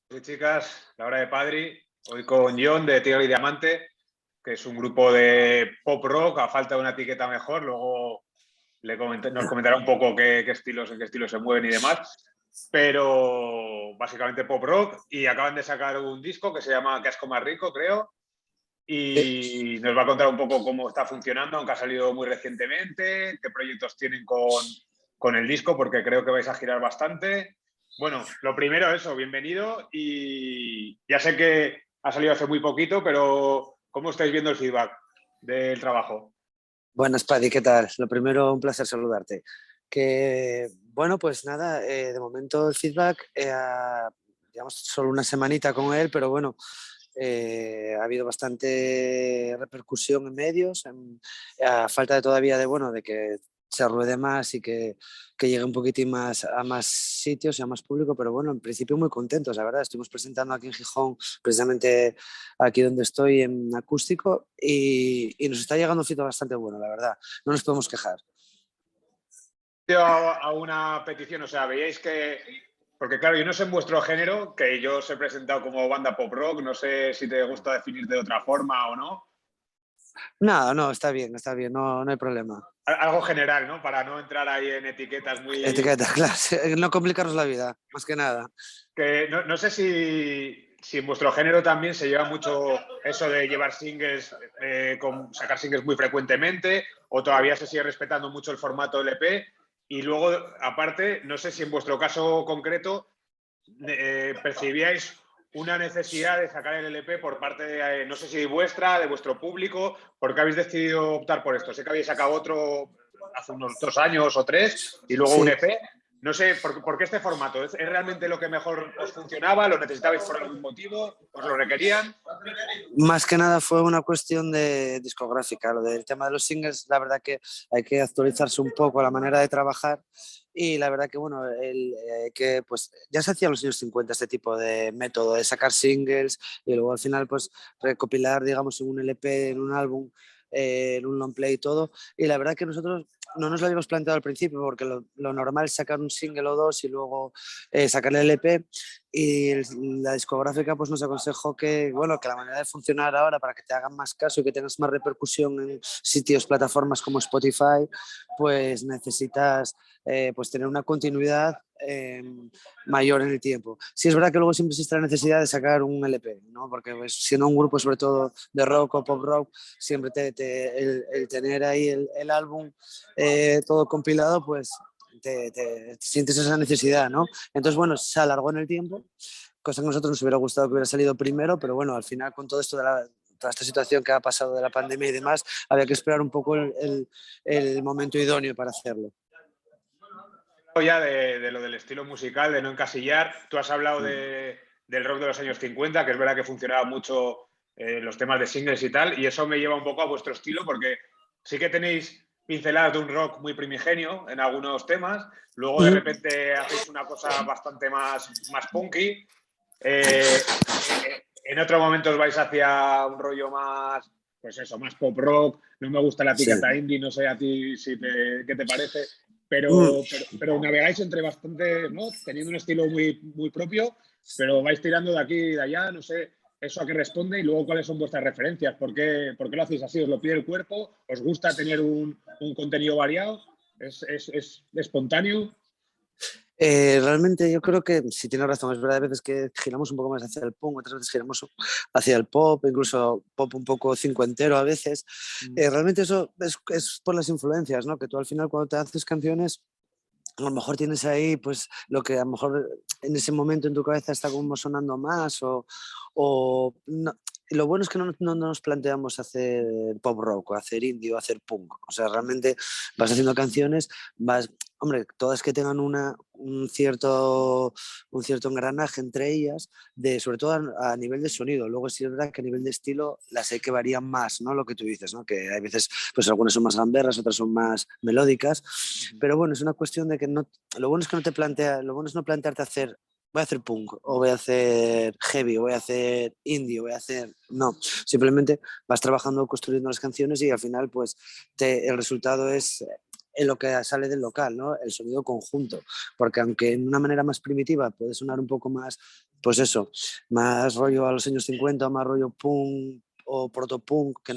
Y chicas, la hora de Padri, hoy con John de Tigre y Diamante, que es un grupo de pop rock, a falta de una etiqueta mejor, luego nos comentará un poco en qué estilos se mueven y demás, pero básicamente pop rock, y acaban de sacar un disco que se llama Qué asco más rico, creo, y nos va a contar un poco cómo está funcionando, aunque ha salido muy recientemente, qué proyectos tienen con el disco, porque creo que vais a girar bastante. Bueno, lo primero, eso, bienvenido, y ya sé que ha salido hace muy poquito, pero ¿cómo estáis viendo el feedback del trabajo? Buenas, Paddy, ¿qué tal? Lo primero, un placer saludarte. Bueno, pues nada, de momento el feedback, llevamos solo una semanita con él, pero bueno, ha habido bastante repercusión en medios, a falta de todavía de que se ruede más y que llegue un poquitín más a más sitios y a más público, pero bueno, en principio muy contentos, la verdad. Estuvimos presentando aquí en Gijón, precisamente aquí donde estoy en acústico, y nos está llegando un feedback bastante bueno, la verdad. No nos podemos quejar. A una petición, o sea, veíais que, porque claro, yo no sé en vuestro género, que yo os he presentado como banda pop rock, no sé si te gusta definirte de otra forma o no. No, no, está bien, no, no hay problema. Algo general, ¿no? Para no entrar ahí en etiquetas muy... Etiqueta, claro, no complicaros la vida, más que nada. Que no sé si en vuestro género también se lleva mucho eso de llevar singles, sacar singles muy frecuentemente, o todavía se sigue respetando mucho el formato LP. Y luego, aparte, no sé si en vuestro caso concreto percibíais una necesidad de sacar el LP por parte de, no sé si vuestra, de vuestro público, porque habéis decidido optar por esto. Sé que habéis sacado otro hace unos 2 años o 3 y luego un Sí, EP. No sé, ¿por qué este formato? ¿Es realmente lo que mejor os funcionaba? ¿Lo necesitabais por algún motivo? ¿Os lo requerían? más que nada fue una cuestión de discográfica. Lo del tema de los singles, la verdad que hay que actualizarse un poco la manera de trabajar, y la verdad que bueno, que pues ya se hacía en los años 50 este tipo de método de sacar singles y luego al final pues recopilar, digamos, en un LP, en un álbum, en un long play y todo. Y la verdad que nosotros no nos lo habíamos planteado al principio, porque lo normal es sacar un single o dos y luego sacar el LP, y la discográfica pues nos aconsejó que, bueno, que la manera de funcionar ahora, para que te hagan más caso y que tengas más repercusión en sitios, plataformas como Spotify, pues necesitas pues tener una continuidad mayor en el tiempo. Sí es verdad que luego siempre existe la necesidad de sacar un LP, ¿no? Porque pues, siendo un grupo sobre todo de rock o pop rock, siempre el tener ahí el álbum todo compilado, pues te sientes esa necesidad, ¿no? Entonces, bueno, se alargó en el tiempo, cosa que a nosotros nos hubiera gustado que hubiera salido primero, pero bueno, al final con todo esto de toda esta situación que ha pasado de la pandemia y demás, había que esperar un poco el momento idóneo para hacerlo. Ya de lo del estilo musical, de no encasillar. Tú has hablado del rock de los años 50, que es verdad que funcionaba mucho los temas de singles y tal, y eso me lleva un poco a vuestro estilo, porque sí que tenéis pinceladas de un rock muy primigenio en algunos temas, luego de repente hacéis una cosa bastante más punky, en otro momento os vais hacia un rollo más, pues eso, más pop rock. No me gusta la Sí. etiqueta indie, no sé a ti qué te parece, Mm. pero navegáis entre bastante, ¿no? Teniendo un estilo muy propio, pero vais tirando de aquí y de allá, no sé eso a qué responde, y luego cuáles son vuestras referencias, por qué lo hacéis así, os lo pide el cuerpo, os gusta tener un contenido variado, es espontáneo. Realmente yo creo que sí tienes razón, es verdad, a veces que giramos un poco más hacia el punk, otras veces giramos hacia el pop, incluso pop un poco cincuentero a veces. Realmente eso es por las influencias, ¿no? Que tú al final cuando te haces canciones, a lo mejor tienes ahí pues lo que a lo mejor en ese momento en tu cabeza está como sonando más, o no. Y lo bueno es que no nos planteamos hacer pop rock o hacer indie o hacer punk. O sea, realmente vas haciendo canciones, hombre, todas que tengan un cierto engranaje entre ellas, sobre todo a nivel de sonido. Luego sí es verdad que a nivel de estilo las hay que varían más, ¿no? Lo que tú dices, ¿no? Que hay veces, pues algunas son más gamberras, otras son más melódicas, pero bueno, es una cuestión de que no, lo bueno es que lo bueno es no plantearte voy a hacer punk, o voy a hacer heavy, o voy a hacer indie, o voy a hacer... No, simplemente vas trabajando, construyendo las canciones, y al final pues el resultado es en lo que sale del local, ¿no? El sonido conjunto, porque aunque en una manera más primitiva puede sonar un poco más, pues eso, más rollo a los años 50, más rollo punk o protopunk, que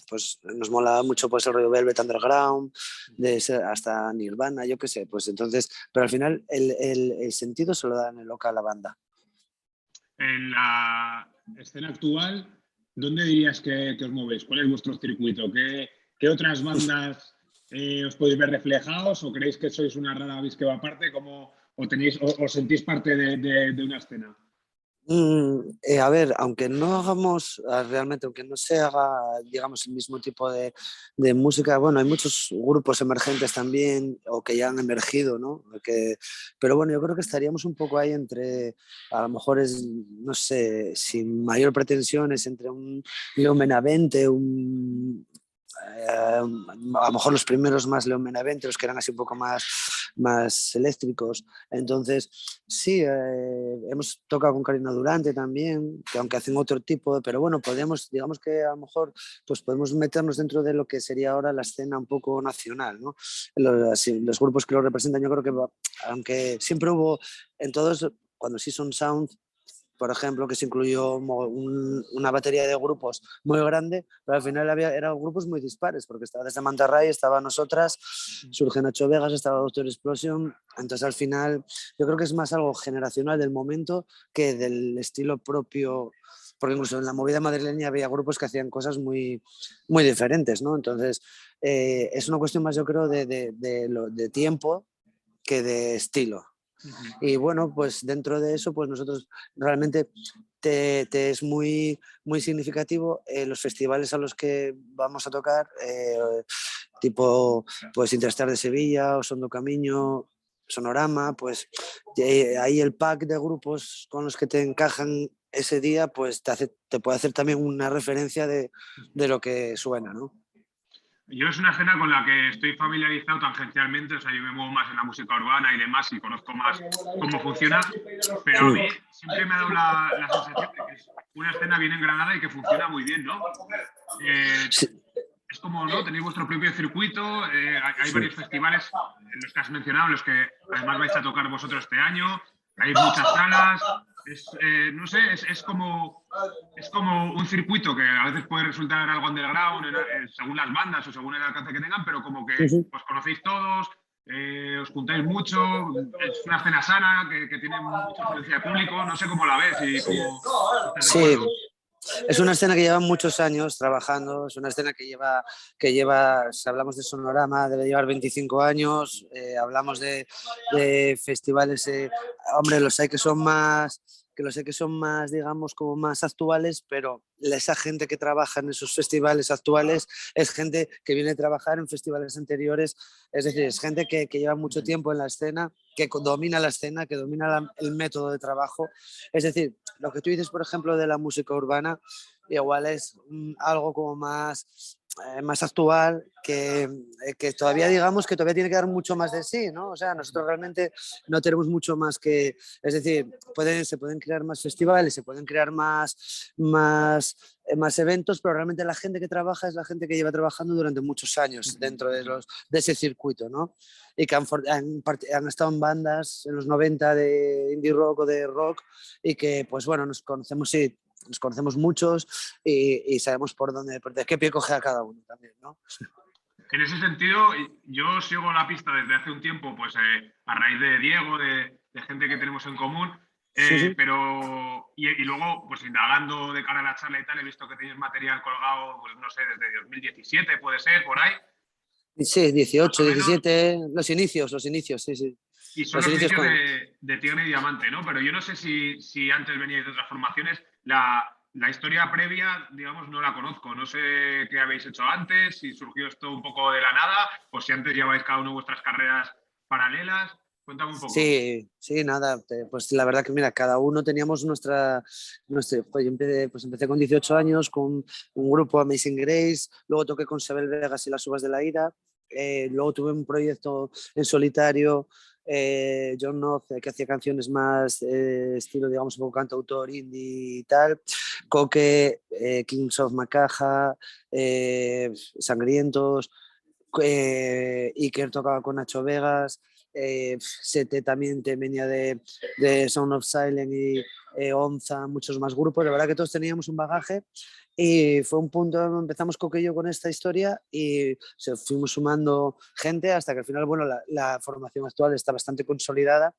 pues nos mola mucho pues el rollo Velvet Underground, hasta Nirvana, yo qué sé, pues entonces, pero al final el sentido se lo da en el local la banda. En la escena actual, ¿dónde dirías que os movéis? ¿Cuál es vuestro circuito? ¿Qué otras bandas os podéis ver reflejados o creéis que sois una rara avis que va aparte? ¿O sentís parte de una escena? A ver, aunque no hagamos realmente, aunque no se haga, digamos, el mismo tipo de música, bueno, hay muchos grupos emergentes también o que ya han emergido, ¿no? Pero bueno, yo creo que estaríamos un poco ahí entre, a lo mejor es, no sé, sin mayor pretensiones, entre un León Benavente, a lo mejor los primeros más León Benavente, los que eran así un poco más eléctricos. Entonces, sí, hemos tocado con Karina Durante también, que aunque hacen otro tipo, pero bueno, podemos, digamos que a lo mejor pues podemos meternos dentro de lo que sería ahora la escena un poco nacional, ¿no? Los grupos que lo representan, yo creo que aunque siempre hubo en todos, cuando Season Sound, por ejemplo, que se incluyó una batería de grupos muy grande, pero al final eran grupos muy dispares, porque estaba desde Mantarray, estaba Nosotras, surge Nacho Vegas, estaba Doctor Explosion, entonces al final yo creo que es más algo generacional del momento que del estilo propio, porque incluso en la movida madrileña había grupos que hacían cosas muy, muy diferentes, ¿no? Entonces es una cuestión más, yo creo, de tiempo que de estilo. Y bueno, pues dentro de eso, pues nosotros realmente te es muy, muy significativo los festivales a los que vamos a tocar, tipo pues Interstar de Sevilla, Osondo Camiño, Sonorama, pues ahí el pack de grupos con los que te encajan ese día, pues te puede hacer también una referencia de lo que suena, ¿no? Yo es una escena con la que estoy familiarizado tangencialmente, o sea, yo me muevo más en la música urbana y demás y conozco más cómo funciona, pero a mí siempre me ha dado la sensación de que es una escena bien engranada y que funciona muy bien, ¿no? Sí. Es como, ¿no? Tenéis vuestro propio circuito, hay varios festivales en los que has mencionado, en los que además vais a tocar vosotros este año, hay muchas salas, no sé, es como un circuito que a veces puede resultar algo underground según las bandas o según el alcance que tengan, pero como que os conocéis todos, os juntáis mucho, es una escena sana que tiene mucha afluencia de público, no sé cómo la ves y cómo estás de acuerdo. Es una escena que lleva muchos años trabajando, es una escena que lleva, si hablamos de Sonorama, debe llevar 25 años, hablamos de festivales, hombre, los sé que son más, digamos, como más actuales, pero esa gente que trabaja en esos festivales actuales es gente que viene a trabajar en festivales anteriores, es decir, es gente que lleva mucho tiempo en la escena, que domina la escena, que domina el método de trabajo. Es decir, lo que tú dices, por ejemplo, de la música urbana, igual es algo como más actual, que todavía digamos que todavía tiene que dar mucho más de sí, ¿no? O sea, nosotros realmente no tenemos mucho más que, es decir, se pueden crear más festivales, se pueden crear más eventos, pero realmente la gente que trabaja es la gente que lleva trabajando durante muchos años dentro de ese circuito, ¿no? Y que han estado en bandas en los 90 de indie rock o de rock y que, pues bueno, nos conocemos muchos y sabemos de qué pie coge a cada uno también, ¿no? En ese sentido, yo sigo la pista desde hace un tiempo, pues a raíz de Diego, de gente que tenemos en común, pero y luego, pues indagando de cara a la charla y tal, he visto que tenéis material colgado, pues no sé, desde 2017 puede ser, por ahí. Sí, 18, 17, los inicios, sí. Y son los inicios de Tigre y Diamante, ¿no? Pero yo no sé si antes veníais de otras formaciones. La historia previa, digamos, no la conozco. No sé qué habéis hecho antes, si surgió esto un poco de la nada o si antes lleváis cada uno vuestras carreras paralelas. Cuéntame un poco. Sí, nada, pues la verdad que mira, cada uno teníamos pues yo empecé con 18 años con un grupo Amazing Grace, luego toqué con Sebel Vegas y las Uvas de la Ira, luego tuve un proyecto en solitario, John Noth, que hacía canciones más estilo, digamos, un poco cantautor indie y tal, Coque, Kings of Macaja, Sangrientos, Iker tocaba con Nacho Vegas, Sete también venía de Sound of Silence y Onza, muchos más grupos. La verdad que todos teníamos un bagaje y fue un punto, empezamos Coque con esta historia y se fuimos sumando gente hasta que al final, bueno, la formación actual está bastante consolidada,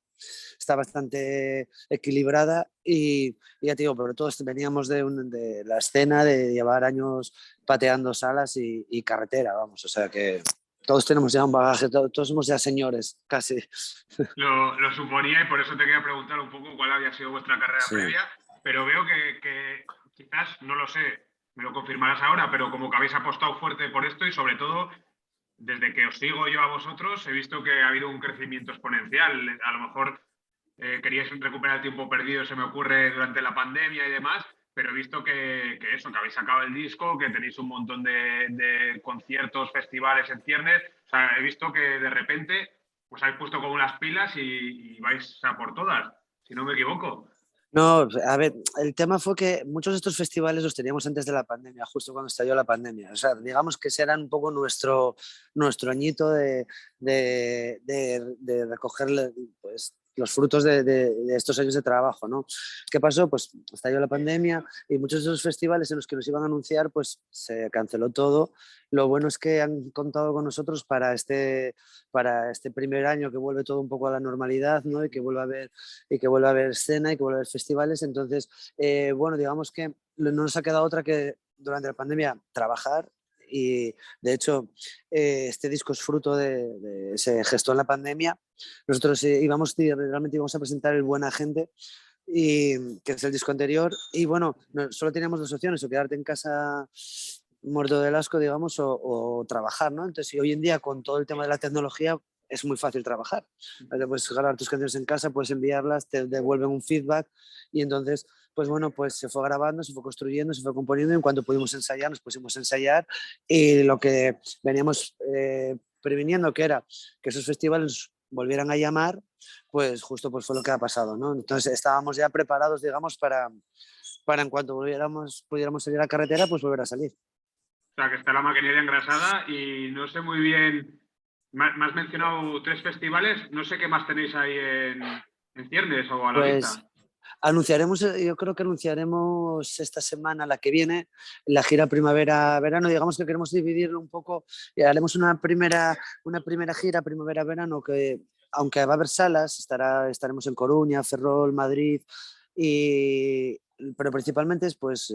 está bastante equilibrada y ya te digo, pero todos veníamos de la escena, de llevar años pateando salas y carretera, vamos, o sea que todos tenemos ya un bagaje, todos somos ya señores, casi. Lo suponía y por eso te quería preguntar un poco cuál había sido vuestra carrera previa, pero veo que quizás, no lo sé, me lo confirmarás ahora, pero como que habéis apostado fuerte por esto y sobre todo, desde que os sigo yo a vosotros, he visto que ha habido un crecimiento exponencial. A lo mejor queríais recuperar el tiempo perdido, se me ocurre, durante la pandemia y demás, pero he visto que habéis sacado el disco, que tenéis un montón de conciertos, festivales en ciernes. O sea, he visto que de repente pues habéis puesto como unas pilas y vais a por todas, si no me equivoco. No, a ver, el tema fue que muchos de estos festivales los teníamos antes de la pandemia, justo cuando estalló la pandemia. O sea, digamos que ese era un poco nuestro añito de recoger pues, los frutos de estos años de trabajo, ¿no? ¿Qué pasó? Pues estalló la pandemia y muchos de esos festivales en los que nos iban a anunciar, pues se canceló todo. Lo bueno es que han contado con nosotros para este primer año que vuelve todo un poco a la normalidad, ¿no? Y que vuelva a haber escena y que vuelva a haber festivales. Entonces, bueno, digamos que no nos ha quedado otra que durante la pandemia trabajar y de hecho este disco es fruto se gestó en la pandemia. Nosotros realmente íbamos a presentar El Buena Gente, que es el disco anterior, y bueno, solo teníamos dos opciones: o quedarte en casa muerto del asco, digamos, o trabajar, ¿no? Entonces, y hoy en día con todo el tema de la tecnología es muy fácil trabajar. Puedes grabar tus canciones en casa, puedes enviarlas, te devuelven un feedback y entonces, pues bueno, pues se fue grabando, se fue construyendo, se fue componiendo y en cuanto pudimos ensayar, nos pusimos a ensayar y lo que veníamos previniendo que era que esos festivales volvieran a llamar, pues justo pues fue lo que ha pasado, ¿no? Entonces estábamos ya preparados, digamos, para en cuanto pudiéramos salir a carretera, pues volver a salir. O sea, que está la maquinaria engrasada y no sé muy bien, me has mencionado 3 festivales, no sé qué más tenéis ahí en ciernes o a la Pues vista. yo creo que anunciaremos esta semana, la que viene, la gira primavera-verano. Digamos que queremos dividirlo un poco y haremos una primera gira primavera-verano que, aunque va a haber salas, estaremos en Coruña, Ferrol, Madrid, pero principalmente es pues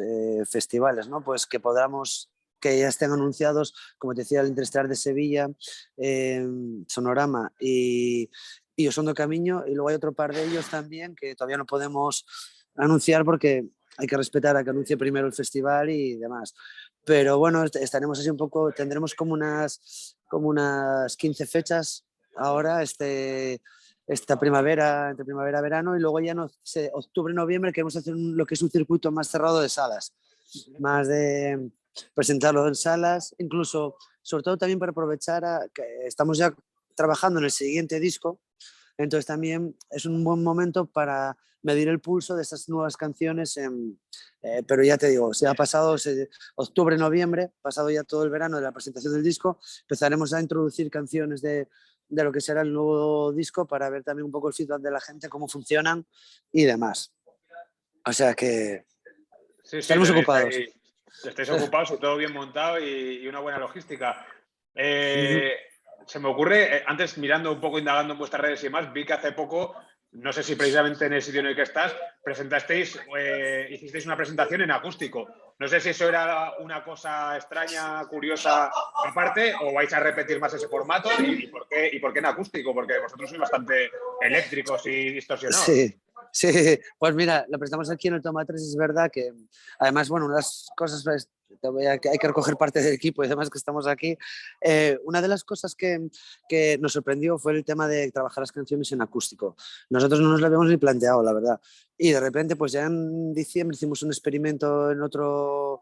festivales, ¿no? Pues que ya estén anunciados, como te decía, el Interestelar de Sevilla, Sonorama y Osondo Camiño, y luego hay otro par de ellos también que todavía no podemos anunciar porque hay que respetar a que anuncie primero el festival y demás. Pero bueno, estaremos así un poco, tendremos como unas 15 fechas ahora, esta primavera, entre primavera-verano, y luego ya octubre-noviembre queremos hacer lo que es un circuito más cerrado de salas, más de presentarlo en salas, incluso, sobre todo también para aprovechar que estamos ya trabajando en el siguiente disco. Entonces también es un buen momento para medir el pulso de estas nuevas canciones, pero ya te digo, se ha pasado octubre, noviembre, pasado ya todo el verano de la presentación del disco, empezaremos a introducir canciones de lo que será el nuevo disco para ver también un poco el feedback de la gente, cómo funcionan y demás. O sea que estaremos ocupados. Estáis ocupados y todo bien montado y una buena logística. Se me ocurre, antes mirando un poco, indagando en vuestras redes y demás, vi que hace poco, no sé si precisamente en el sitio en el que estás, hicisteis una presentación en acústico. No sé si eso era una cosa extraña, curiosa aparte, o vais a repetir más ese formato y por qué en acústico, porque vosotros sois bastante eléctricos y distorsionados. Sí, pues mira, lo prestamos aquí en el Toma 3, es verdad que además, bueno, unas cosas, pues, hay que recoger parte del equipo y demás que estamos aquí. Una de las cosas que nos sorprendió fue el tema de trabajar las canciones en acústico. Nosotros no nos lo habíamos ni planteado, la verdad. Y de repente, pues ya en diciembre hicimos un experimento en otro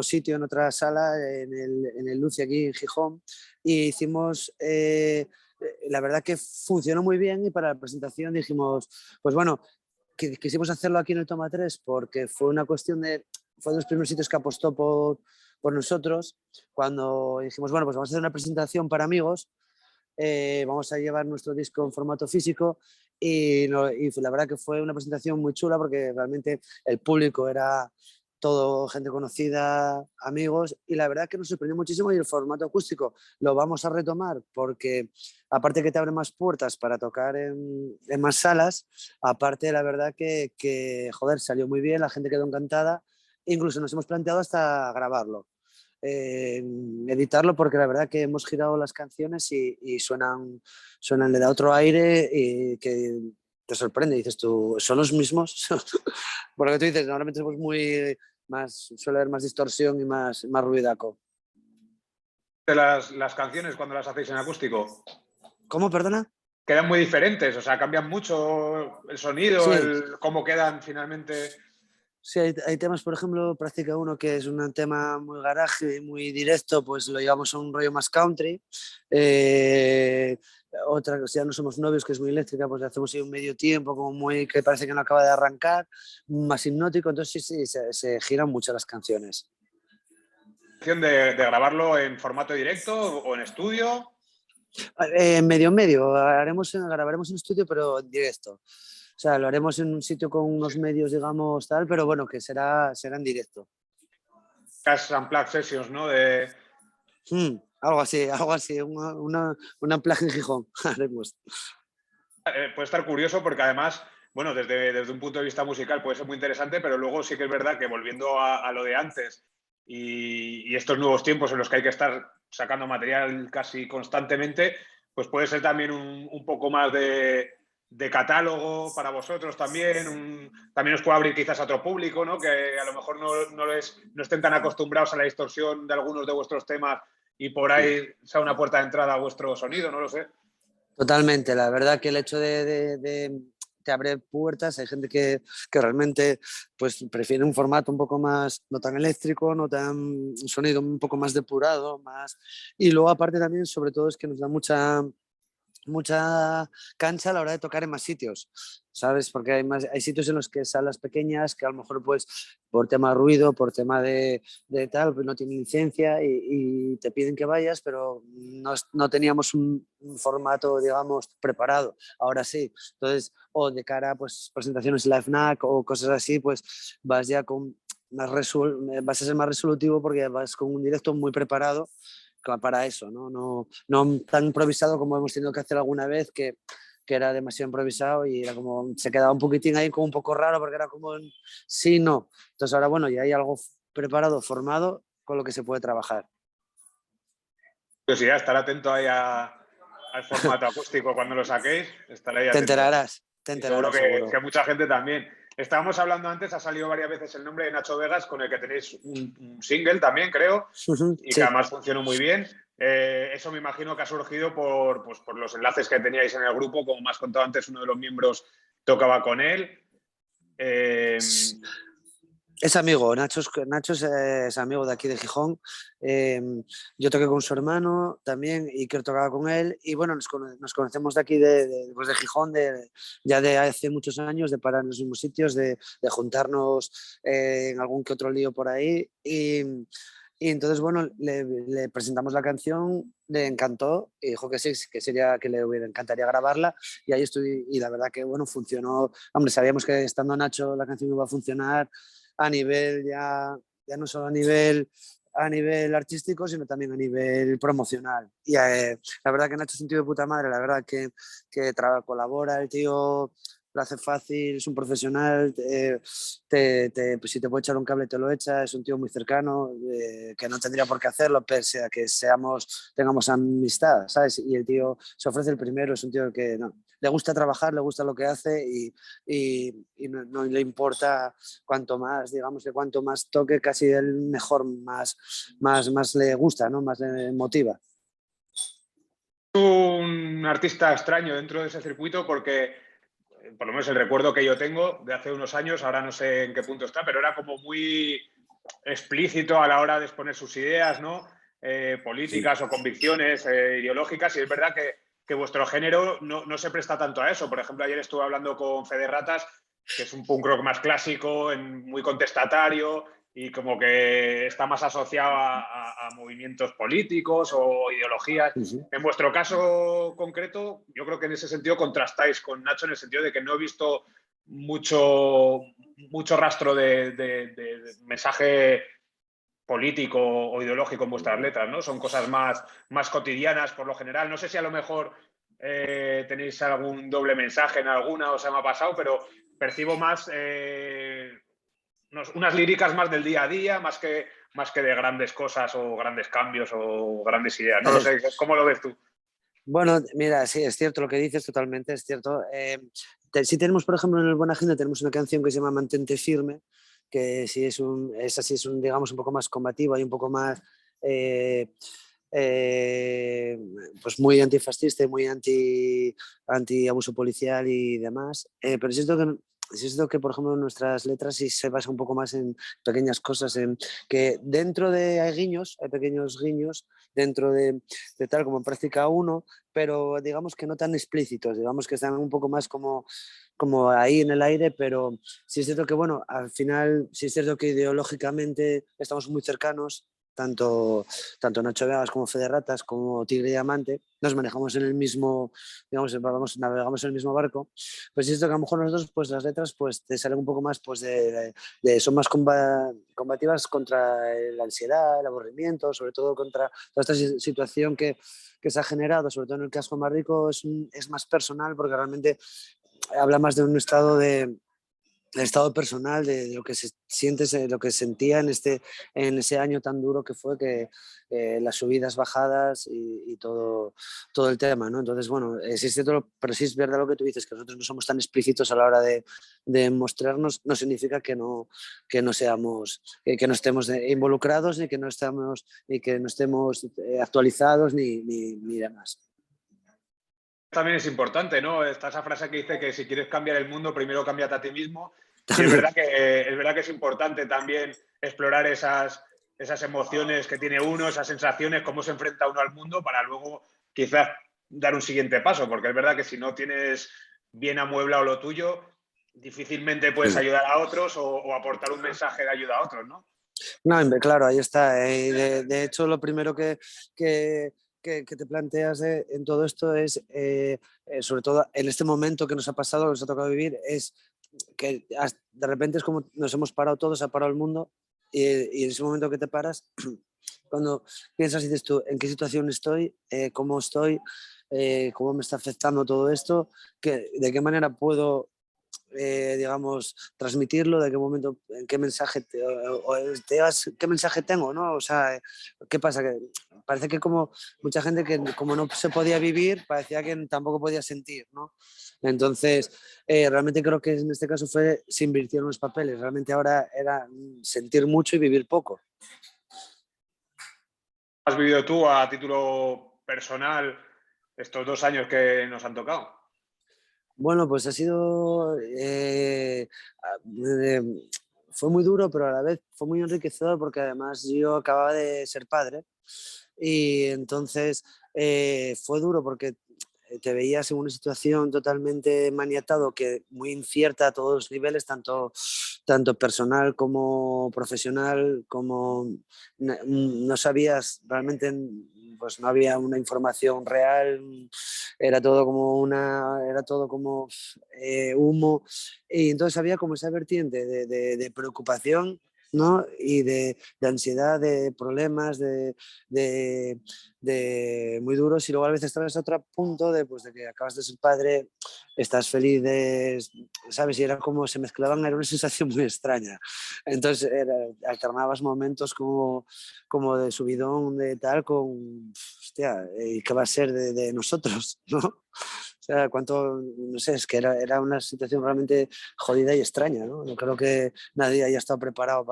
sitio, en otra sala, en el Luce aquí en Gijón, y hicimos... la verdad que funcionó muy bien y para la presentación dijimos, pues bueno, quisimos hacerlo aquí en el Toma 3 porque fue una cuestión fue de los primeros sitios que apostó por nosotros, cuando dijimos, bueno, pues vamos a hacer una presentación para amigos, vamos a llevar nuestro disco en formato físico y la verdad que fue una presentación muy chula porque realmente el público era todo gente conocida, amigos, y la verdad que nos sorprendió muchísimo y el formato acústico lo vamos a retomar porque aparte que te abre más puertas para tocar en más salas, aparte la verdad joder, salió muy bien, la gente quedó encantada, incluso nos hemos planteado hasta grabarlo. Editarlo porque la verdad que hemos girado las canciones y suenan, le da otro aire y que te sorprende, dices tú, ¿son los mismos? Por lo que tú dices, normalmente somos suele haber más distorsión y más ruidaco. De las canciones cuando las hacéis en acústico, ¿Cómo, perdona? quedan muy diferentes, o sea, cambian mucho el sonido, Sí. cómo quedan finalmente. Sí, hay temas, por ejemplo, Práctica 1, que es un tema muy garaje, muy directo, pues lo llevamos a un rollo más country. Otra, ya no somos novios, que es muy eléctrica, pues hacemos ahí un medio tiempo, como muy que parece que no acaba de arrancar, más hipnótico, entonces sí, se giran mucho las canciones. De grabarlo en formato directo o en estudio. Medio, grabaremos en estudio, pero en directo. O sea, lo haremos en un sitio con unos medios, digamos, tal, pero bueno, que será en directo. Cash Unplugged Sessions, ¿no? Algo así, una unplug en Gijón haremos. Puede estar curioso porque además, bueno, desde un punto de vista musical puede ser muy interesante, pero luego sí que es verdad que volviendo a lo de antes y estos nuevos tiempos en los que hay que estar sacando material casi constantemente, pues puede ser también un poco más de catálogo para vosotros también. También os puede abrir quizás a otro público, ¿no? Que a lo mejor no estén tan acostumbrados a la distorsión de algunos de vuestros temas y por ahí sea una puerta de entrada a vuestro sonido, no lo sé. Totalmente, la verdad que el hecho te abre puertas, hay gente que realmente pues, prefiere un formato un poco más, no tan eléctrico, no tan, un sonido un poco más depurado, y luego aparte también, sobre todo, es que nos da mucha cancha a la hora de tocar en más sitios, ¿sabes? Porque hay sitios en los que salas pequeñas que a lo mejor pues por tema de ruido, por tema de tal, pues no tienen licencia y te piden que vayas, pero no teníamos un formato, digamos, preparado. Ahora sí. Entonces, o de cara a pues, presentaciones live NAC o cosas así, pues vas ya con vas a ser más resolutivo porque vas con un directo muy preparado para eso, no tan improvisado como hemos tenido que hacer alguna vez, que era demasiado improvisado y era como, se quedaba un poquitín ahí como un poco raro porque era como sí, no. Entonces ahora, bueno, ya hay algo preparado, formado, con lo que se puede trabajar. Curiosidad, estar atento ahí al formato acústico cuando lo saquéis, estaré ahí Te atento. enterarás, Seguro seguro. que mucha gente también. Estábamos hablando antes, ha salido varias veces el nombre de Nacho Vegas, con el que tenéis un single también, creo, y Sí. que además funcionó muy bien. Eso me imagino que ha surgido por los enlaces que teníais en el grupo, como me has contado antes, uno de los miembros tocaba con él. Es amigo, Nacho es amigo de aquí de Gijón. Yo toqué con su hermano también y que tocaba con él. Y bueno, nos conocemos de aquí, de Gijón, ya de hace muchos años, de parar en los mismos sitios, de juntarnos en algún que otro lío por ahí. Y entonces, bueno, le presentamos la canción, le encantó y dijo que sí, que le encantaría grabarla. Y ahí estoy, y la verdad que, bueno, funcionó. Hombre, sabíamos que estando Nacho la canción iba a funcionar a nivel ya no solo a nivel artístico, sino también a nivel promocional. Y la verdad que Nacho es un tío de puta madre, la verdad que colabora, el tío lo hace fácil, es un profesional, pues si te puede echar un cable te lo echa, es un tío muy cercano, que no tendría por qué hacerlo, pese a que tengamos amistad, ¿sabes? Y el tío se ofrece el primero, es un tío que le gusta trabajar, le gusta lo que hace y no le importa cuanto más, digamos que cuanto más toque, casi el mejor, más le gusta, ¿no? Más le motiva. Un artista extraño dentro de ese circuito porque, por lo menos el recuerdo que yo tengo de hace unos años, ahora no sé en qué punto está, pero era como muy explícito a la hora de exponer sus ideas, ¿no? Políticas o convicciones ideológicas, y es verdad que vuestro género no se presta tanto a eso. Por ejemplo, ayer estuve hablando con Fede Ratas, que es un punk rock más clásico, muy contestatario, y como que está más asociado a movimientos políticos o ideologías. Ujú. En vuestro caso concreto, yo creo que en ese sentido contrastáis con Nacho en el sentido de que no he visto mucho rastro de mensaje político o ideológico en vuestras letras, ¿no? Son cosas más cotidianas por lo general. No sé si a lo mejor tenéis algún doble mensaje en alguna o se me ha pasado, pero percibo más unas líricas más del día a día, más que de grandes cosas o grandes cambios o grandes ideas. No lo sé, ¿cómo lo ves tú? Bueno, mira, sí, es cierto lo que dices, totalmente, es cierto. Sí tenemos, por ejemplo, en el Buena Agenda tenemos una canción que se llama Mantente Firme, que sí es así, es digamos, un poco más combativa y un poco más, eh, pues muy antifascista y muy anti abuso policial y demás. Pero sí es cierto que, por ejemplo, en nuestras letras sí se basa un poco más en pequeñas cosas, en que dentro de hay guiños, hay pequeños guiños dentro de tal como en Práctica 1, pero digamos que no tan explícitos, digamos que están un poco más como ahí en el aire, pero sí es cierto que, bueno, al final sí es cierto que ideológicamente estamos muy cercanos, tanto Nacho Vegas como Fede Ratas como Tigre Diamante, nos manejamos en el mismo, digamos, navegamos en el mismo barco, pues sí es cierto que a lo mejor nosotros, pues las letras, pues te salen un poco más, pues son más combativas contra la ansiedad, el aburrimiento, sobre todo contra toda esta situación que se ha generado, sobre todo en el casco más rico, es más personal porque realmente habla más de un estado del estado personal, de lo que se siente, lo que sentía en ese año tan duro que fue, que las subidas, bajadas y todo el tema, ¿no? Entonces, bueno, sí es cierto, pero sí es verdad lo que tú dices, que nosotros no somos tan explícitos a la hora de mostrarnos, no significa que no seamos, que no estemos involucrados, ni que no estemos actualizados, ni demás. También es importante, ¿no? Está esa frase que dice que si quieres cambiar el mundo, primero cámbiate a ti mismo. Y es También. verdad que es importante también explorar esas emociones que tiene uno, esas sensaciones, cómo se enfrenta uno al mundo para luego quizás dar un siguiente paso, porque es verdad que si no tienes bien amueblado lo tuyo, difícilmente puedes ayudar a otros o aportar un mensaje de ayuda a otros, ¿no? No, claro, ahí está. De hecho, lo primero que, que te planteas en todo esto es, sobre todo en este momento que nos ha pasado, que nos ha tocado vivir, es que de repente es como nos hemos parado todos, ha parado el mundo, y en ese momento que te paras, cuando piensas y dices tú, ¿en qué situación estoy? ¿Cómo estoy? ¿Cómo me está afectando todo esto? ¿De qué manera puedo digamos, transmitirlo, de qué momento, en qué mensaje, qué mensaje tengo, ¿no? O sea, ¿qué pasa? Que parece que como mucha gente que como no se podía vivir, parecía que tampoco podía sentir, ¿no? Entonces, realmente creo que en este caso se invirtieron los papeles, realmente ahora era sentir mucho y vivir poco. ¿Has vivido tú a título personal estos 2 años que nos han tocado? Bueno, pues ha sido, fue muy duro, pero a la vez fue muy enriquecedor porque además yo acababa de ser padre y entonces fue duro porque te veías en una situación totalmente maniatado, que muy incierta a todos los niveles, tanto personal como profesional, como no sabías realmente, pues no había una información real, era todo como humo, y entonces había como esa vertiente de preocupación, ¿no? Y de ansiedad, de problemas, muy duros, y luego a veces estás a otro punto pues, de que acabas de ser padre, estás feliz, ¿sabes? Y era como se mezclaban, era una sensación muy extraña. Entonces alternabas momentos como de subidón, de tal, con, hostia, ¿y qué va a ser de nosotros? ¿No? O sea, no sé, es que era una situación realmente jodida y extraña, ¿no? No creo que nadie haya estado preparado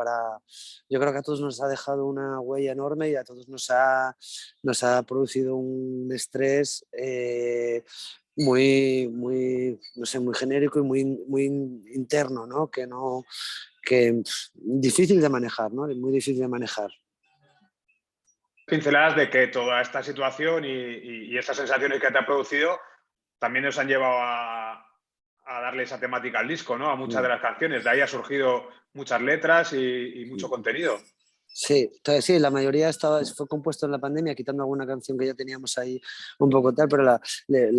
yo creo que a todos nos ha dejado una huella enorme y a todos nos ha producido un estrés muy, no sé, muy genérico y muy interno, ¿no? Difícil de manejar, ¿no? Muy difícil de manejar. Pinceladas de que toda esta situación y estas sensaciones que te ha producido también nos han llevado a a darle esa temática al disco, ¿no? A muchas de las canciones. De ahí ha surgido muchas letras y mucho contenido. Sí, entonces sí, la mayoría fue compuesto en la pandemia, quitando alguna canción que ya teníamos ahí un poco tal, pero la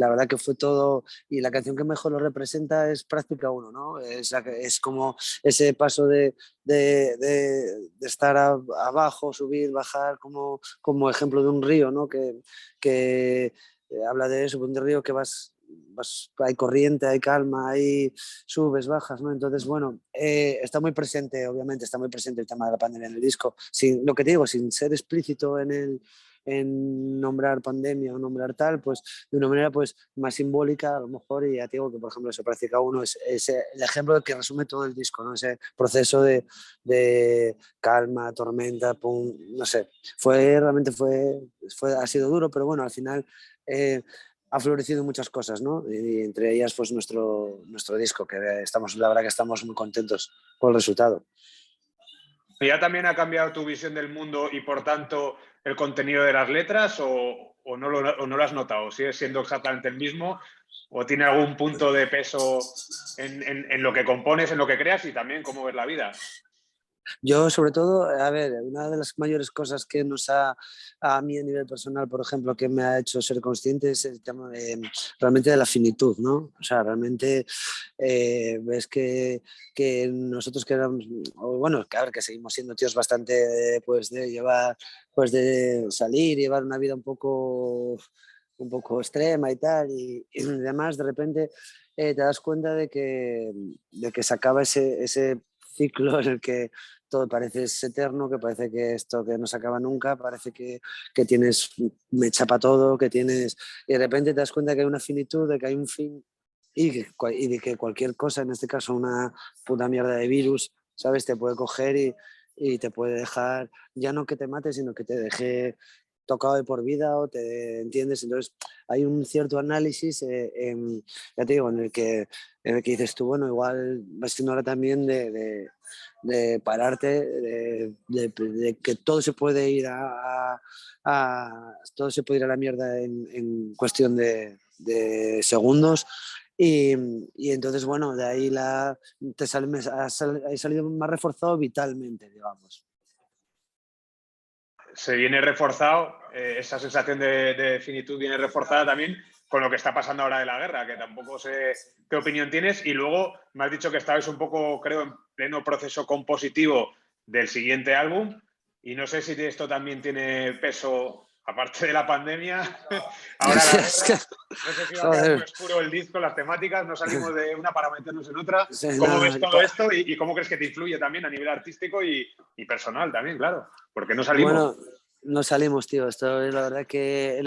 verdad que fue todo, y la canción que mejor lo representa es Práctica 1, ¿no? Es como ese paso de estar abajo, subir, bajar, como ejemplo de un río, ¿no? Que habla de eso, de un río que hay corriente, hay calma, hay subes, bajas, ¿no? Entonces, bueno, está muy presente, obviamente, está muy presente el tema de la pandemia en el disco. Lo que te digo, sin ser explícito en nombrar pandemia o nombrar tal, pues de una manera pues más simbólica a lo mejor, y ya te digo que por ejemplo eso Práctica 1 es el ejemplo que resume todo el disco, ¿no? Ese proceso de calma, tormenta, pum, no sé, realmente ha sido duro, pero bueno, al final ha florecido muchas cosas, ¿no? Y entre ellas pues nuestro disco, que la verdad que estamos muy contentos con el resultado. ¿Ya también ha cambiado tu visión del mundo y por tanto el contenido de las letras o no lo has notado? ¿Sigues siendo exactamente el mismo o tiene algún punto de peso en lo que compones, en lo que creas y también cómo ves la vida? Yo, sobre todo, a ver, una de las mayores cosas que a mí a nivel personal, por ejemplo, que me ha hecho ser consciente es el tema realmente de la finitud, ¿no? O sea, realmente ves que nosotros que éramos, bueno, claro que seguimos siendo tíos bastante, pues, de llevar, pues, de salir, llevar una vida un poco extrema y tal, y además de repente te das cuenta de que se acaba ese ciclo en el que todo parece eterno, que parece que esto que no se acaba nunca, parece que tienes mecha para todo, y de repente te das cuenta que hay una finitud, de que hay un fin y de que cualquier cosa, en este caso una puta mierda de virus, ¿sabes? Te puede coger y te puede dejar, ya no que te mate, sino que te deje tocado de por vida o te entiendes. Entonces hay un cierto análisis, ya te digo, en el que dices tú, bueno, igual va siendo hora también de pararte, de que todo se puede ir todo se puede ir a la mierda en cuestión de segundos. Y entonces, bueno, de ahí he salido más reforzado vitalmente, digamos. Se viene reforzado, esa sensación de finitud viene reforzada también con lo que está pasando ahora de la guerra, que tampoco sé qué opinión tienes. Y luego me has dicho que estabais un poco, creo, en pleno proceso compositivo del siguiente álbum. Y no sé si esto también tiene peso, aparte de la pandemia, ahora la guerra. No sé si va a quedar muy oscuro el disco, las temáticas, no salimos de una para meternos en otra. ¿Cómo ves todo esto y cómo crees que te influye también a nivel artístico y personal también, claro? Porque no salimos. Bueno, no salimos, tío. Esto es la verdad que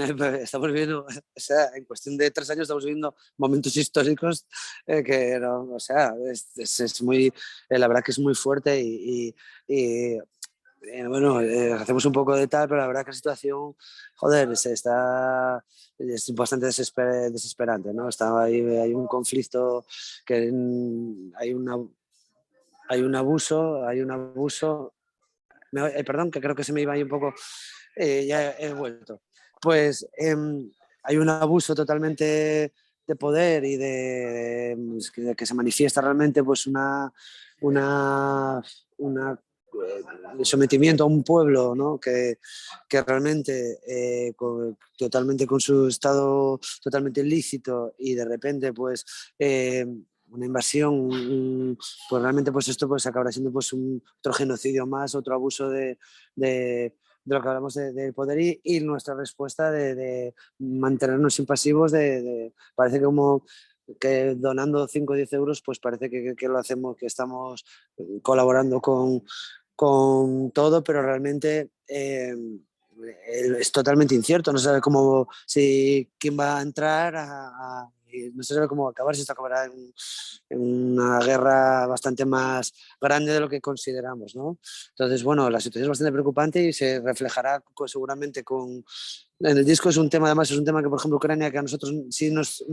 estamos viviendo, o sea, en cuestión de 3 años estamos viviendo momentos históricos que, no, o sea, es muy, la verdad que es muy fuerte bueno, hacemos un poco de tal, pero la verdad que la situación, joder, es bastante desesperante, ¿no? Hay un conflicto, que hay un abuso. Perdón, que creo que se me iba ahí un poco, ya he vuelto. Pues hay un abuso totalmente de poder y que se manifiesta realmente pues de sometimiento a un pueblo, ¿no? que realmente totalmente con su estado totalmente ilícito y de repente pues una invasión, pues realmente pues esto pues acabará siendo pues otro genocidio más, otro abuso de lo que hablamos del poder y nuestra respuesta de mantenernos impasivos, parece como que donando 5 o 10 euros pues parece que lo hacemos, que estamos colaborando con todo, pero realmente es totalmente incierto, no se sabe quién va a entrar no se sabe cómo va a acabar, si esto acabará en una guerra bastante más grande de lo que consideramos, ¿no? Entonces, bueno, la situación es bastante preocupante y se reflejará seguramente en el disco. Es un tema, además, es un tema que, por ejemplo, Ucrania, que a nosotros sí nos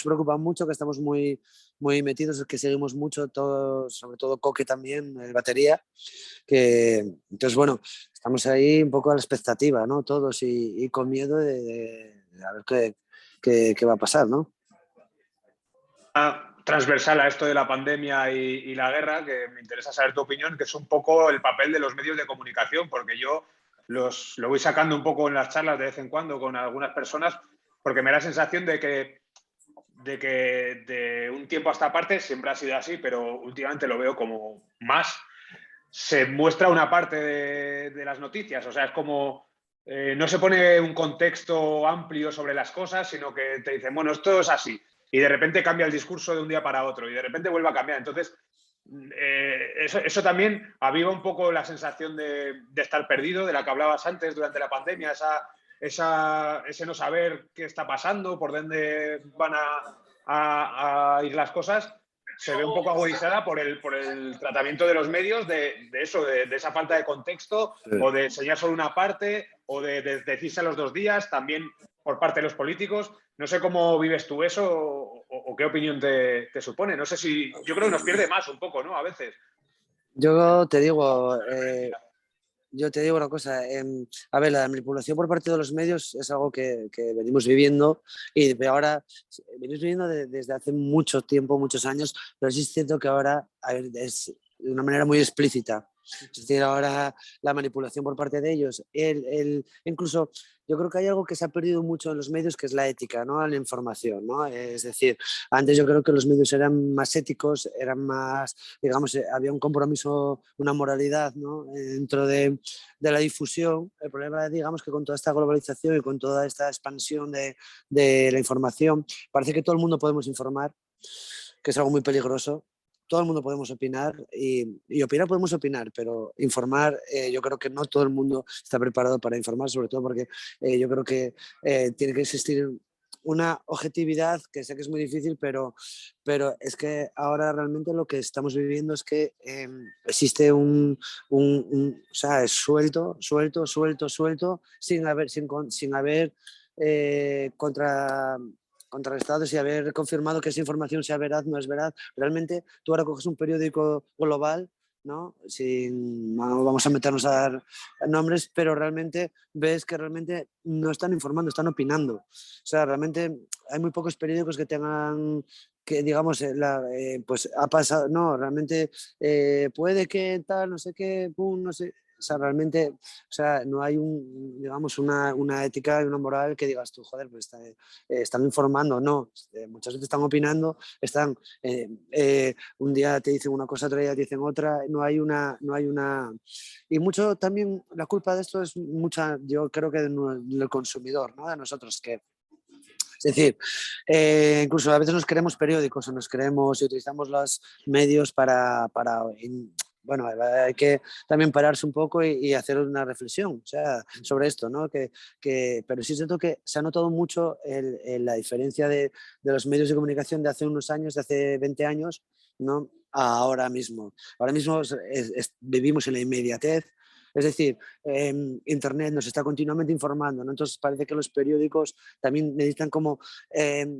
preocupa mucho, que estamos muy, muy metidos, que seguimos mucho, sobre todo Coque también, batería, entonces, bueno, estamos ahí un poco a la expectativa, ¿no? Todos y con miedo de a ver qué va a pasar, ¿no? transversal a esto de la pandemia y la guerra, que me interesa saber tu opinión, que es un poco el papel de los medios de comunicación, porque yo lo voy sacando un poco en las charlas de vez en cuando con algunas personas, porque me da la sensación de que de un tiempo a esta parte siempre ha sido así, pero últimamente lo veo como más. Se muestra una parte de las noticias, o sea, es como no se pone un contexto amplio sobre las cosas, sino que te dicen, bueno, esto es así, y de repente cambia el discurso de un día para otro, y de repente vuelve a cambiar. Entonces, eso también aviva un poco la sensación de estar perdido, de la que hablabas antes durante la pandemia, ese no saber qué está pasando, por dónde van a ir las cosas. Se ve un poco agudizada por el tratamiento de los medios de esa falta de contexto, Sí. o de enseñar solo una parte, o de decirse a los 2 días, también por parte de los políticos. No sé cómo vives tú eso o qué opinión te supone. No sé si... Yo creo que nos pierde más un poco, ¿no? A veces. Yo te digo, una cosa, a ver, la manipulación por parte de los medios es algo que venimos viviendo y ahora venimos viviendo desde hace mucho tiempo, muchos años, pero sí es cierto que ahora, a ver, es de una manera muy explícita. Es decir, ahora la manipulación por parte de ellos, incluso yo creo que hay algo que se ha perdido mucho en los medios, que es la ética, ¿no? La información, ¿no? Es decir, antes yo creo que los medios eran más éticos, eran más, digamos, había un compromiso, una moralidad, ¿no? Dentro de la difusión. El problema es, digamos, que con toda esta globalización y con toda esta expansión de la información, parece que todo el mundo podemos informar, que es algo muy peligroso. Todo el mundo podemos opinar y opinar podemos opinar, pero informar, yo creo que no todo el mundo está preparado para informar, sobre todo porque yo creo que tiene que existir una objetividad, que sé que es muy difícil, pero es que ahora realmente lo que estamos viviendo es que existe o sea, es suelto, sin haber contrarrestados y haber confirmado que esa información sea veraz, no es verdad. Realmente tú ahora coges un periódico global, ¿no? No vamos a meternos a dar nombres, pero realmente ves que realmente no están informando, están opinando. O sea, realmente hay muy pocos periódicos que tengan, que digamos, pues ha pasado, no, realmente puede que tal, no sé qué, pum, no sé. O sea, realmente, o sea, no hay digamos, una ética y una moral que digas tú, joder, pues están informando, no, muchas veces están opinando, están, un día te dicen una cosa, otro día te dicen otra, no hay una, y mucho también la culpa de esto es mucha, yo creo que del consumidor, ¿no? De nosotros, que es decir, incluso a veces nos creemos periódicos o nos creemos y utilizamos los medios bueno, hay que también pararse un poco y hacer una reflexión, o sea, sobre esto, ¿no? Pero sí es cierto que se ha notado mucho la diferencia de los medios de comunicación de hace unos años, de hace 20 años, ¿no? A ahora mismo. Ahora mismo vivimos en la inmediatez. Es decir, Internet nos está continuamente informando, ¿no? Entonces parece que los periódicos también necesitan como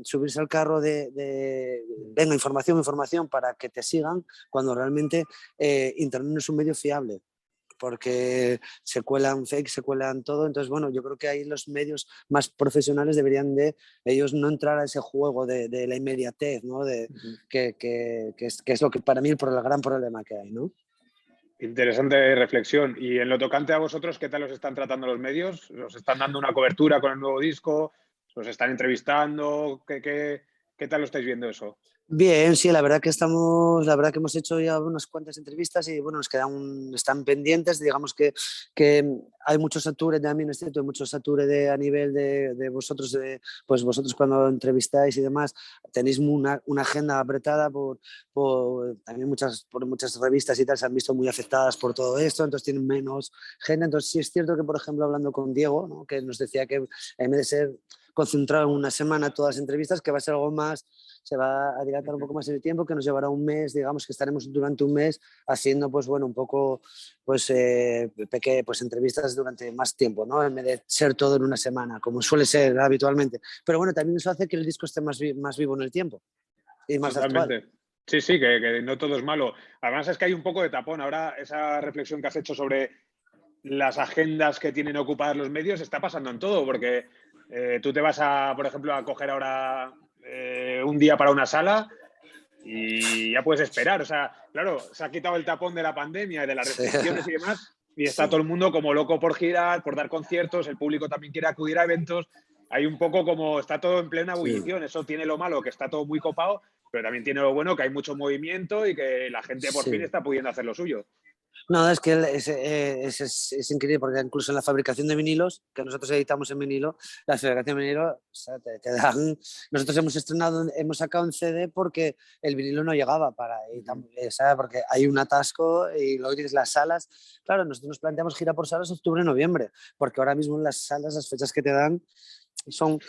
subirse al carro venga, información para que te sigan, cuando realmente Internet no es un medio fiable, porque se cuelan fake, se cuelan todo. Entonces, bueno, yo creo que ahí los medios más profesionales deberían de ellos no entrar a ese juego de la inmediatez, ¿no? Que es lo que para mí el gran problema que hay, ¿no? Interesante reflexión. Y en lo tocante a vosotros, ¿qué tal os están tratando los medios? ¿Os están dando una cobertura con el nuevo disco? ¿Os están entrevistando? ¿Qué tal lo estáis viendo eso? Bien, sí, la verdad que hemos hecho ya unas cuantas entrevistas y bueno, están pendientes, digamos que hay mucho sature también, es cierto, hay mucho sature a nivel de vosotros, pues vosotros cuando entrevistáis y demás, tenéis una agenda apretada también por muchas revistas y tal, se han visto muy afectadas por todo esto, entonces tienen menos gente. Entonces sí es cierto que, por ejemplo, hablando con Diego, ¿no? Que nos decía que en vez de ser concentrado en una semana todas las entrevistas, que va a ser algo más, se va a dilatar un poco más en el tiempo, que nos llevará un mes, digamos que estaremos durante un mes haciendo, pues bueno, un poco, pues entrevistas durante más tiempo, ¿no? En vez de ser todo en una semana, como suele ser habitualmente. Pero bueno, también eso hace que el disco esté más vivo en el tiempo y más Totalmente. actual. Sí, sí, que no todo es malo. Además es que hay un poco de tapón. Ahora esa reflexión que has hecho sobre las agendas que tienen ocupadas los medios está pasando en todo, porque tú te vas por ejemplo, a coger ahora un día para una sala y ya puedes esperar. O sea, claro, se ha quitado el tapón de la pandemia y de las restricciones y demás, y está todo el mundo como loco por girar, por dar conciertos, el público también quiere acudir a eventos. Hay un poco como está todo en plena ebullición. Eso tiene lo malo, que está todo muy copado, pero también tiene lo bueno, que hay mucho movimiento y que la gente por fin está pudiendo hacer lo suyo. No, es que es increíble porque incluso en la fabricación de vinilos, que nosotros editamos en vinilo, la fabricación de vinilo, o sea, te dan... Nosotros hemos sacado un CD porque el vinilo no llegaba para ahí, ¿sabes? Porque hay un atasco y luego tienes las salas. Claro, nosotros nos planteamos gira por salas octubre-noviembre, porque ahora mismo en las salas las fechas que te dan son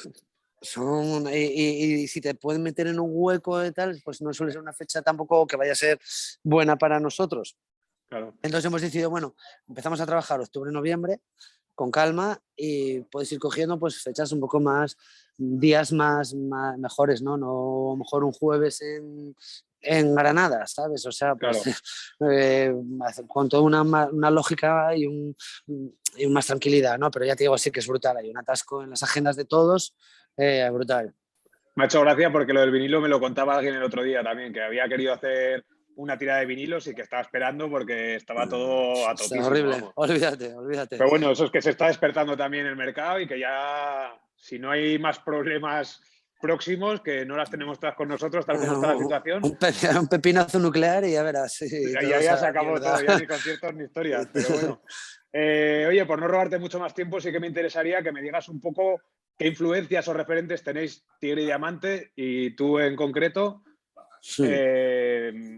y si te pueden meter en un hueco y tal, pues no suele ser una fecha tampoco que vaya a ser buena para nosotros. Claro. Entonces hemos decidido, bueno, empezamos a trabajar octubre-noviembre con calma y puedes ir cogiendo pues fechas un poco más, días más mejores, ¿no? No a lo mejor un jueves en Granada, ¿sabes? O sea, pues con toda una lógica y más tranquilidad, ¿no? Pero ya te digo, sí que es brutal, hay un atasco en las agendas de todos, brutal. Me ha hecho gracia porque lo del vinilo me lo contaba alguien el otro día también, que había querido hacer una tirada de vinilos y que estaba esperando porque estaba todo a topísimo. Horrible, vamos. olvídate. Pero bueno, eso es que se está despertando también el mercado y que ya, si no hay más problemas próximos, que no las tenemos todas con nosotros, tal como está la situación. Un pepinazo nuclear y ya verás. Ya se acabó todo, ya ni conciertos ni historias. Pero bueno, oye, por no robarte mucho más tiempo, sí que me interesaría que me digas un poco qué influencias o referentes tenéis Tigre y Diamante y tú en concreto. Sí.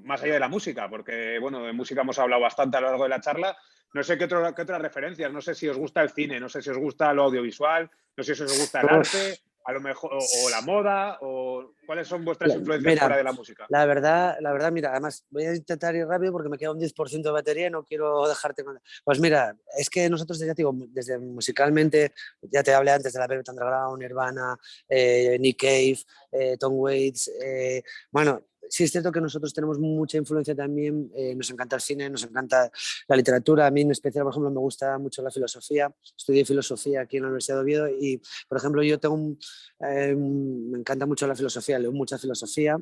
Más allá de la música, porque bueno, de música hemos hablado bastante a lo largo de la charla. No sé qué otras referencias, no sé si os gusta el cine, no sé si os gusta lo audiovisual, no sé si os gusta el arte, a lo mejor, o la moda, o cuáles son vuestras influencias fuera de la música. La verdad, mira, además voy a intentar ir rápido porque me queda un 10% de batería y no quiero dejarte con... Pues mira, es que nosotros, ya te digo, desde musicalmente, ya te hablé antes de la Velvet Underground, Nirvana, Nick Cave, Tom Waits, bueno, sí es cierto que nosotros tenemos mucha influencia también, nos encanta el cine, nos encanta la literatura, a mí en especial, por ejemplo, me gusta mucho la filosofía, estudié filosofía aquí en la Universidad de Oviedo y, por ejemplo, yo tengo me encanta mucho la filosofía, leo mucha filosofía,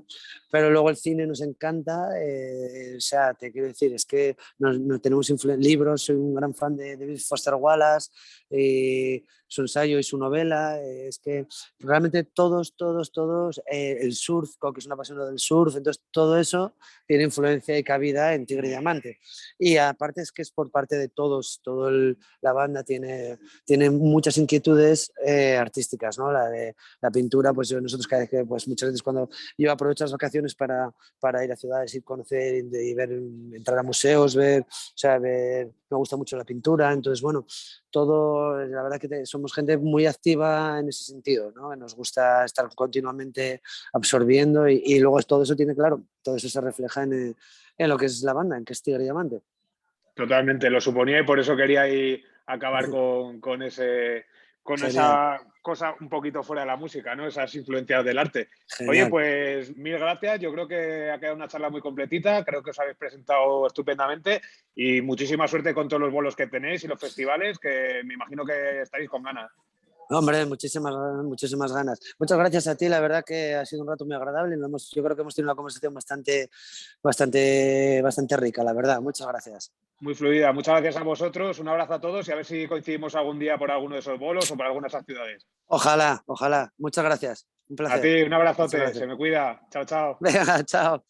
pero luego el cine nos encanta, o sea, te quiero decir, es que no tenemos libros, soy un gran fan de David Foster Wallace, su ensayo y su novela, es que realmente todos, el surf, que es una pasión del surf, entonces todo eso tiene influencia y cabida en Tigre y Diamante. Y aparte es que es por parte de todos, la banda tiene muchas inquietudes artísticas, ¿no? La pintura, pues nosotros cada vez que, pues muchas veces cuando yo aprovecho las vacaciones para ir a ciudades y conocer y ver, entrar a museos, me gusta mucho la pintura, entonces bueno, todo, la verdad que somos gente muy activa en ese sentido, ¿no? Nos gusta estar continuamente absorbiendo y luego todo eso tiene, claro, todo eso se refleja en lo que es la banda, en que es Tigre y Diamante. Totalmente, lo suponía y por eso quería acabar con esa cosa un poquito fuera de la música, ¿no? Esas influencias del arte. Genial. Oye, pues mil gracias. Yo creo que ha quedado una charla muy completita. Creo que os habéis presentado estupendamente y muchísima suerte con todos los bolos que tenéis y los festivales, que me imagino que estaréis con ganas. Hombre, muchísimas ganas. Muchas gracias a ti, la verdad que ha sido un rato muy agradable. Yo creo que hemos tenido una conversación bastante rica, la verdad. Muchas gracias. Muy fluida. Muchas gracias a vosotros. Un abrazo a todos y a ver si coincidimos algún día por alguno de esos bolos o por alguna de esas ciudades. Ojalá. Muchas gracias. Un placer. A ti, un abrazote. Se me cuida. Chao, chao. Venga, chao.